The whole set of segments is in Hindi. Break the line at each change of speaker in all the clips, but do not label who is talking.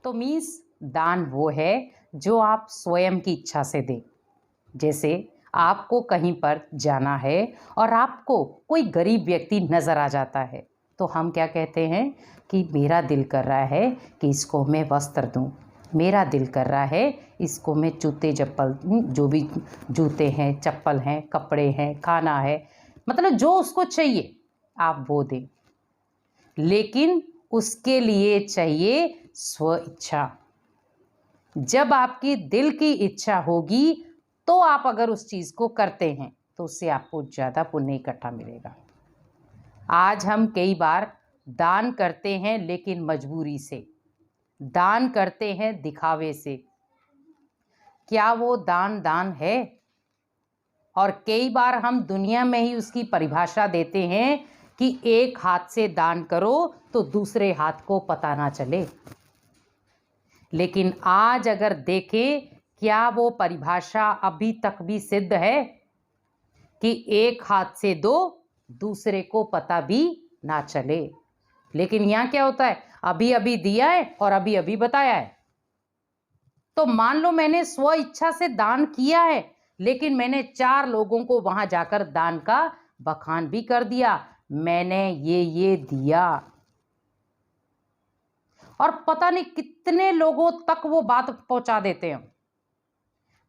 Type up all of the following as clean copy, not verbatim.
तो मीन्स दान वो है जो आप स्वयं की इच्छा से दें। जैसे आपको कहीं पर जाना है और आपको कोई गरीब व्यक्ति नज़र आ जाता है, तो हम क्या कहते हैं कि मेरा दिल कर रहा है कि इसको मैं वस्त्र दूं, मेरा दिल कर रहा है इसको मैं जूते चप्पल, जो भी जूते हैं, चप्पल हैं, कपड़े हैं, खाना है, मतलब जो उसको चाहिए आप वो दें। लेकिन उसके लिए चाहिए स्व इच्छा। जब आपकी दिल की इच्छा होगी तो आप अगर उस चीज़ को करते हैं तो उससे आपको ज़्यादा पुण्य इकट्ठा मिलेगा। आज हम कई बार दान करते हैं लेकिन मजबूरी से, दान करते हैं दिखावे से। क्या वो दान दान है? और कई बार हम दुनिया में ही उसकी परिभाषा देते हैं कि एक हाथ से दान करो तो दूसरे हाथ को पता ना चले। लेकिन आज अगर देखें, क्या वो परिभाषा अभी तक भी सिद्ध है कि एक हाथ से दो, दूसरे को पता भी ना चले? लेकिन यहाँ क्या होता है, अभी अभी दिया है और अभी अभी बताया है। तो मान लो मैंने स्व इच्छा से दान किया है, लेकिन मैंने 4 लोगों को वहां जाकर दान का बखान भी कर दिया, मैंने ये दिया, और पता नहीं कितने लोगों तक वो बात पहुंचा देते हैं।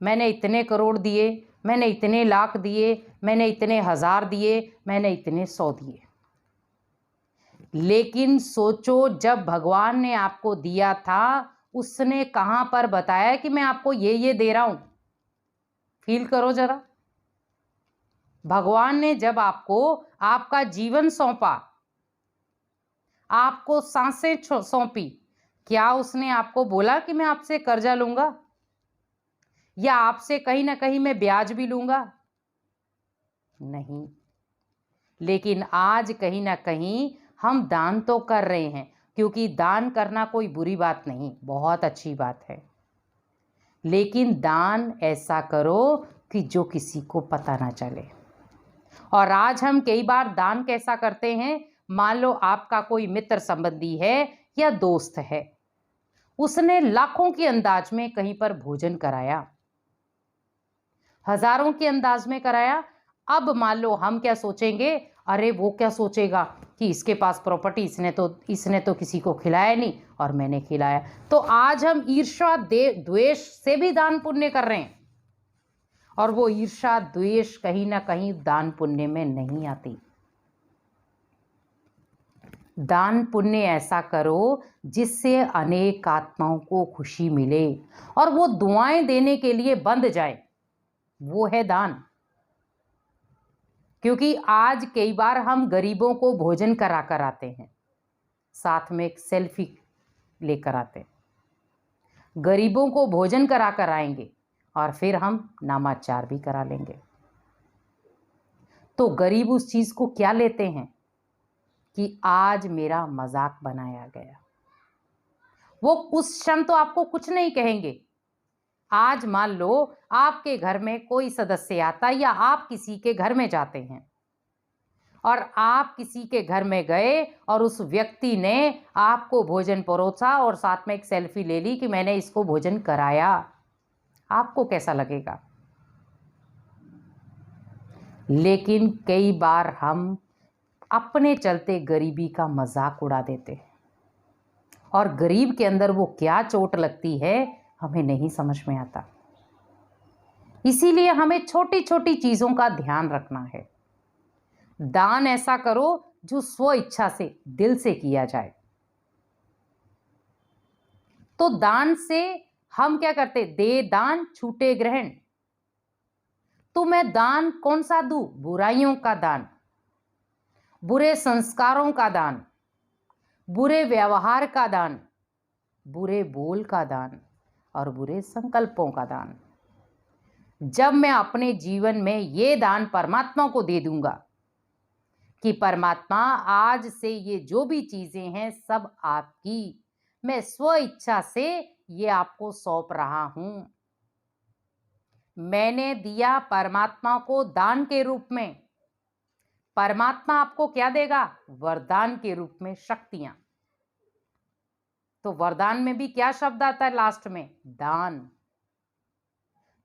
मैंने इतने करोड़ दिए, मैंने इतने लाख दिए, मैंने इतने हजार दिए, मैंने इतने 100 दिए। लेकिन सोचो, जब भगवान ने आपको दिया था उसने कहां पर बताया कि मैं आपको ये दे रहा हूं? फील करो जरा। भगवान ने जब आपको आपका जीवन सौंपा, आपको सांसें सौंपी, क्या उसने आपको बोला कि मैं आपसे कर्जा लूंगा या आपसे कहीं ना कहीं मैं ब्याज भी लूंगा? नहीं। लेकिन आज कहीं ना कहीं हम दान तो कर रहे हैं, क्योंकि दान करना कोई बुरी बात नहीं, बहुत अच्छी बात है। लेकिन दान ऐसा करो कि जो किसी को पता ना चले। और आज हम कई बार दान कैसा करते हैं, मान लो आपका कोई मित्र संबंधी है या दोस्त है, उसने लाखों के अंदाज में कहीं पर भोजन कराया, हजारों के अंदाज में कराया। अब मान लो हम क्या सोचेंगे, अरे वो क्या सोचेगा कि इसके पास प्रॉपर्टी, इसने तो किसी को खिलाया नहीं और मैंने खिलाया। तो आज हम ईर्ष्या द्वेष से भी दान पुण्य कर रहे हैं, और वो ईर्ष्या द्वेष कहीं ना कहीं दान पुण्य में नहीं आती। दान पुण्य ऐसा करो जिससे अनेक आत्माओं को खुशी मिले और वो दुआएं देने के लिए बंध जाए, वो है दान। क्योंकि आज कई बार हम गरीबों को भोजन करा कर आते हैं, साथ में एक सेल्फी लेकर आते हैं, गरीबों को भोजन करा कर आएंगे और फिर हम नामाचार भी करा लेंगे। तो गरीब उस चीज को क्या लेते हैं कि आज मेरा मजाक बनाया गया। वो उस क्षण तो आपको कुछ नहीं कहेंगे। आज मान लो आपके घर में कोई सदस्य आता या आप किसी के घर में जाते हैं और आप किसी के घर में गए और उस व्यक्ति ने आपको भोजन परोसा और साथ में एक सेल्फी ले ली कि मैंने इसको भोजन कराया, आपको कैसा लगेगा? लेकिन कई बार हम अपने चलते गरीबी का मजाक उड़ा देते हैं, और गरीब के अंदर वो क्या चोट लगती है हमें नहीं समझ में आता। इसीलिए हमें छोटी छोटी चीजों का ध्यान रखना है। दान ऐसा करो जो स्व इच्छा से, दिल से किया जाए। तो दान से हम क्या करते, दे दान छूटे ग्रहण। तो मैं दान कौन सा दूं? बुराइयों का दान, बुरे संस्कारों का दान, बुरे व्यवहार का दान, बुरे बोल का दान और बुरे संकल्पों का दान। जब मैं अपने जीवन में ये दान परमात्मा को दे दूंगा कि परमात्मा आज से ये जो भी चीजें हैं सब आपकी, मैं स्व इच्छा से ये आपको सौंप रहा हूं। मैंने दिया परमात्मा को दान के रूप में, परमात्मा आपको क्या देगा? वरदान के रूप में शक्तियां। तो वरदान में भी क्या शब्द आता है लास्ट में? दान।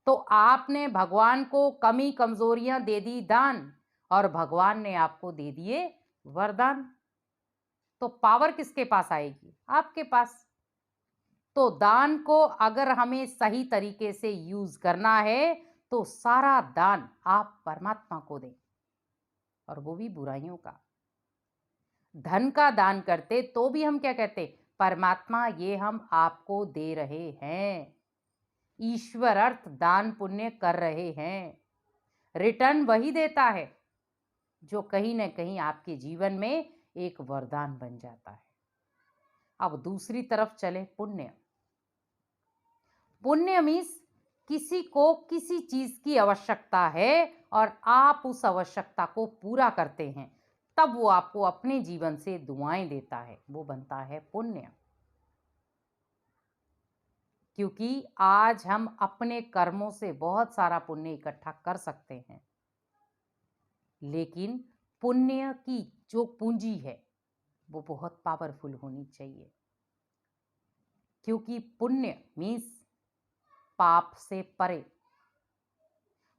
तो आपने भगवान को कमी कमजोरियां दे दी दान, और भगवान ने आपको दे दिए वरदान। तो पावर किसके पास आएगी? आपके पास। तो दान को अगर हमें सही तरीके से यूज करना है तो सारा दान आप परमात्मा को दें, और वो भी बुराइयों का। धन का दान करते तो भी हम क्या कहते? परमात्मा ये हम आपको दे रहे हैं, ईश्वर अर्थ दान पुण्य कर रहे हैं। रिटर्न वही देता है जो कहीं ना कहीं आपके जीवन में एक वरदान बन जाता है। अब दूसरी तरफ चले, पुण्य। पुण्य मीन्स किसी को किसी चीज की आवश्यकता है और आप उस आवश्यकता को पूरा करते हैं, तब वो आपको अपने जीवन से दुआएं देता है, वो बनता है पुण्य। क्योंकि आज हम अपने कर्मों से बहुत सारा पुण्य इकट्ठा कर सकते हैं, लेकिन पुण्य की जो पूंजी है वो बहुत पावरफुल होनी चाहिए। क्योंकि पुण्य मीन्स पाप से परे,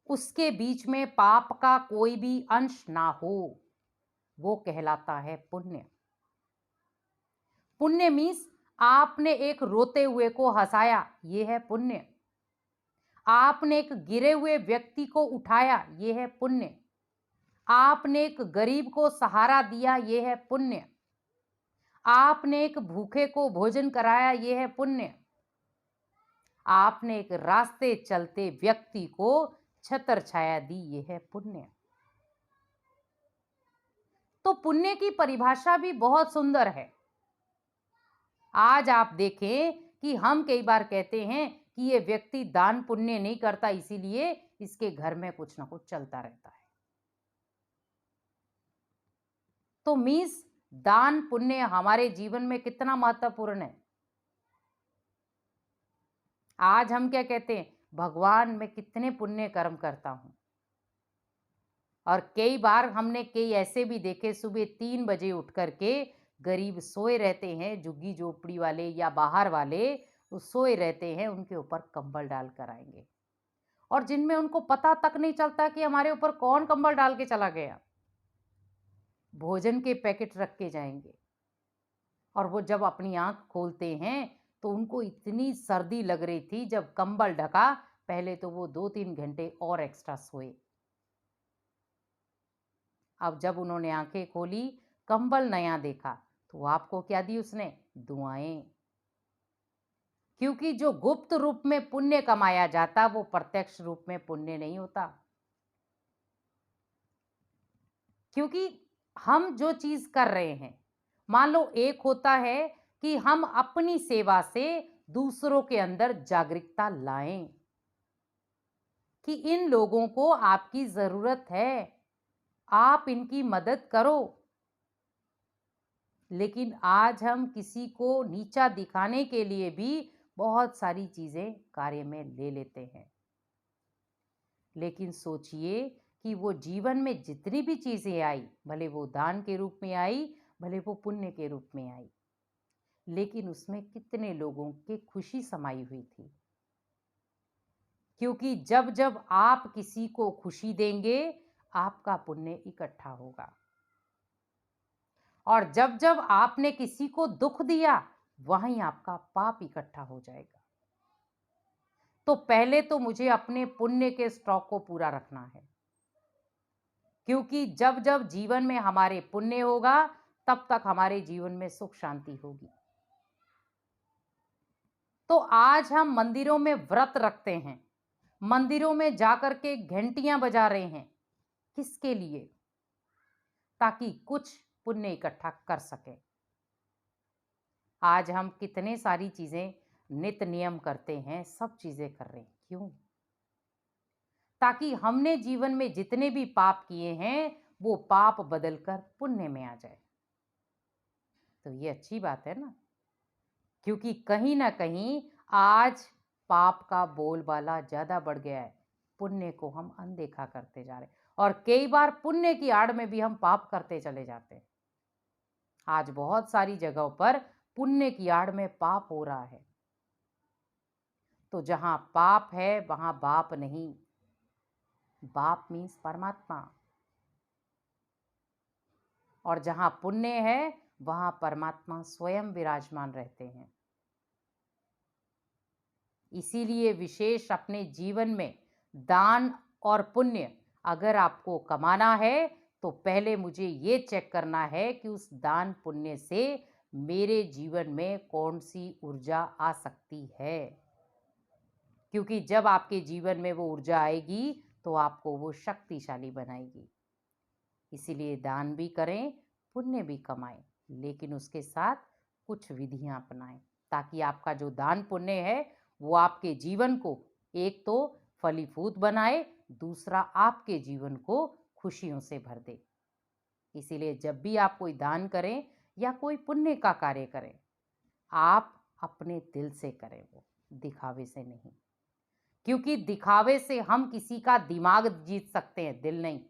उसके बीच में पाप का कोई भी अंश ना हो, वो कहलाता है पुण्य। पुण्य मीन्स आपने एक रोते हुए को हंसाया, ये है पुण्य। आपने एक गिरे हुए व्यक्ति को उठाया, ये है पुण्य। आपने एक गरीब को सहारा दिया, ये है पुण्य। आपने एक भूखे को भोजन कराया, ये है पुण्य। आपने एक रास्ते चलते व्यक्ति को छत्र छाया दी, ये है पुण्य। तो पुण्य की परिभाषा भी बहुत सुंदर है। आज आप देखें कि हम कई बार कहते हैं कि ये व्यक्ति दान पुण्य नहीं करता, इसीलिए इसके घर में कुछ ना कुछ चलता रहता है। तो मीन्स दान पुण्य हमारे जीवन में कितना महत्वपूर्ण है। आज हम क्या कहते हैं? भगवान मैं कितने पुण्य कर्म करता हूं। और कई बार हमने कई ऐसे भी देखे, सुबह 3 बजे उठ करके गरीब सोए रहते हैं, झुग्गी झोपड़ी वाले या बाहर वाले, वो सोए रहते हैं, उनके ऊपर कंबल डाल कर आएंगे, और जिनमें उनको पता तक नहीं चलता कि हमारे ऊपर कौन कंबल डाल के चला गया। भोजन के पैकेट रख के जाएंगे, और वो जब अपनी आंख खोलते हैं तो उनको इतनी सर्दी लग रही थी, जब कंबल ढका पहले तो वो 2-3 घंटे और एक्स्ट्रा सोए। अब जब उन्होंने आंखें खोली, कंबल नया देखा, तो आपको क्या दी उसने? दुआएं। क्योंकि जो गुप्त रूप में पुण्य कमाया जाता वो प्रत्यक्ष रूप में पुण्य नहीं होता। क्योंकि हम जो चीज कर रहे हैं, मान लो एक होता है कि हम अपनी सेवा से दूसरों के अंदर जागरूकता लाएं कि इन लोगों को आपकी जरूरत है, आप इनकी मदद करो। लेकिन आज हम किसी को नीचा दिखाने के लिए भी बहुत सारी चीजें कार्य में ले लेते हैं। लेकिन सोचिए कि वो जीवन में जितनी भी चीजें आई, भले वो दान के रूप में आई, भले वो पुण्य के रूप में आई, लेकिन उसमें कितने लोगों की खुशी समाई हुई थी। क्योंकि जब जब आप किसी को खुशी देंगे, आपका पुण्य इकट्ठा होगा, और जब जब आपने किसी को दुख दिया, वहीं आपका पाप इकट्ठा हो जाएगा। तो पहले तो मुझे अपने पुण्य के स्टॉक को पूरा रखना है, क्योंकि जब जब जीवन में हमारे पुण्य होगा, तब तक हमारे जीवन में सुख शांति होगी। तो आज हम मंदिरों में व्रत रखते हैं, मंदिरों में जाकर के घंटियां बजा रहे हैं, किसके लिए? ताकि कुछ पुण्य इकट्ठा कर सके। आज हम कितने सारी चीजें नित्य नियम करते हैं, सब चीजें कर रहे हैं, क्यों? ताकि हमने जीवन में जितने भी पाप किए हैं वो पाप बदलकर पुण्य में आ जाए। तो ये अच्छी बात है ना, क्योंकि कहीं ना कहीं आज पाप का बोलबाला ज्यादा बढ़ गया है, पुण्य को हम अनदेखा करते जा रहे हैं, और कई बार पुण्य की आड़ में भी हम पाप करते चले जाते हैं। आज बहुत सारी जगहों पर पुण्य की आड़ में पाप हो रहा है। तो जहां पाप है वहां बाप नहीं। बाप मीन्स परमात्मा, और जहां पुण्य है वहां परमात्मा स्वयं विराजमान रहते हैं। इसीलिए विशेष अपने जीवन में दान और पुण्य अगर आपको कमाना है तो पहले मुझे ये चेक करना है कि उस दान पुण्य से मेरे जीवन में कौन सी ऊर्जा आ सकती है। क्योंकि जब आपके जीवन में वो ऊर्जा आएगी तो आपको वो शक्तिशाली बनाएगी। इसीलिए दान भी करें, पुण्य भी कमाएं, लेकिन उसके साथ कुछ विधियां अपनाएं ताकि आपका जो दान पुण्य है वो आपके जीवन को एक तो फलीभूत बनाए, दूसरा आपके जीवन को खुशियों से भर दे। इसीलिए जब भी आप कोई दान करें या कोई पुण्य का कार्य करें, आप अपने दिल से करें, वो दिखावे से नहीं। क्योंकि दिखावे से हम किसी का दिमाग जीत सकते हैं, दिल नहीं।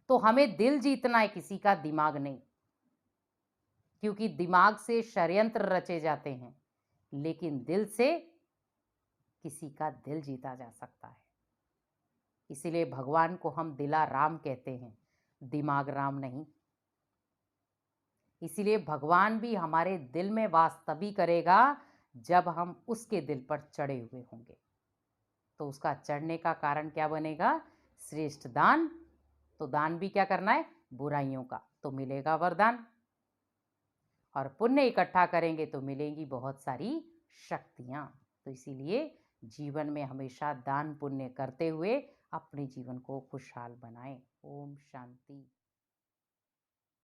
तो हमें दिल जीतना है, किसी का दिमाग नहीं। क्योंकि दिमाग से षड्यंत्र रचे जाते हैं, लेकिन दिल से किसी का दिल जीता जा सकता है। इसीलिए भगवान को हम दिला राम कहते हैं, दिमाग राम नहीं। इसीलिए भगवान भी हमारे दिल में वास तभी करेगा जब हम उसके दिल पर चढ़े हुए होंगे। तो उसका चढ़ने का कारण क्या बनेगा? श्रेष्ठ दान। तो दान भी क्या करना है? बुराइयों का, तो मिलेगा वरदान। और पुण्य इकट्ठा करेंगे तो मिलेंगी बहुत सारी शक्तियां। तो इसीलिए जीवन में हमेशा दान पुण्य करते हुए अपने जीवन को खुशहाल बनाएं। ओम शांति।